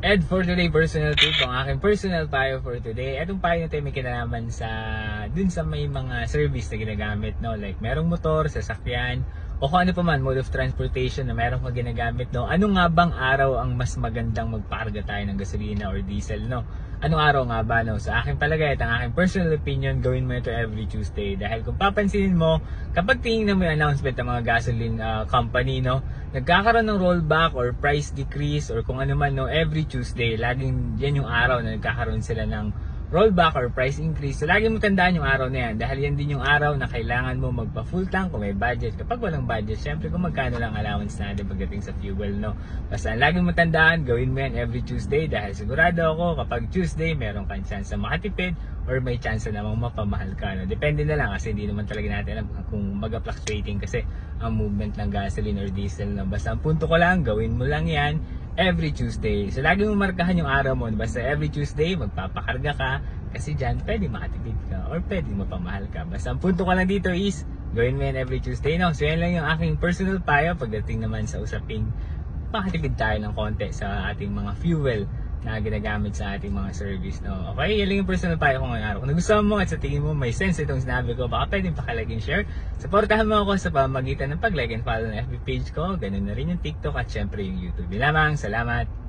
And for today, personal tip, ang aking personal payo for today. Itong payo na tayo may kinalaman dun sa may mga service na ginagamit, no? Like merong motor, sasakyan, o kung ano pa man, mode of transportation na meron kang ginagamit, no? Ano nga bang araw ang mas magandang magpakarga tayo ng gasolina or diesel, no? Anong araw nga ba, no? Sa aking palagay at ang aking personal opinion, gawin mo ito every Tuesday. Dahil kung papansinin mo, kapag tingnan mo yung announcement ng mga gasoline company, no? Nagkakaroon ng rollback or price decrease or kung ano man, no? Every Tuesday, laging yan yung araw na nagkakaroon sila ng rollback or price increase. So lagi mo tandaan yung araw na yan dahil yan din yung araw na kailangan mo magpa full tank kung may budget. Kapag walang budget, syempre kung magkano lang allowance natin pagdating sa fuel, no? Basta lagi mo tandaan, gawin mo yan every Tuesday dahil sigurado ako kapag Tuesday meron kang chance na makatipid or may chance na namang mapamahal ka, no? Depende na lang kasi hindi naman talaga natin alam kung mag-fluctuating kasi ang movement ng gasoline or diesel, no? Basta ang punto ko lang, gawin mo lang yan every Tuesday. So lagi mo markahan yung araw mo. Basta every Tuesday magpapakarga ka kasi dyan pwede makatipid ka or pwede mapamahal ka. Basta ang punto ko lang dito is gawin mo yan every Tuesday, no? So yan lang yung aking personal payo pagdating naman sa usaping makatipid tayo ng konti sa ating mga fuel na ginagamit sa ating mga service, no? Okay, yan lang yung personal payo ko ngayong araw. Kung nagustuhan mo at sa tingin mo may sense itong sinabi ko, baka pwedeng pakalike and share. Supportahan mo ako sa pamamagitan ng pag-like and follow ng FB page ko. Ganun na rin yung TikTok at syempre yung YouTube. Yun lamang, salamat!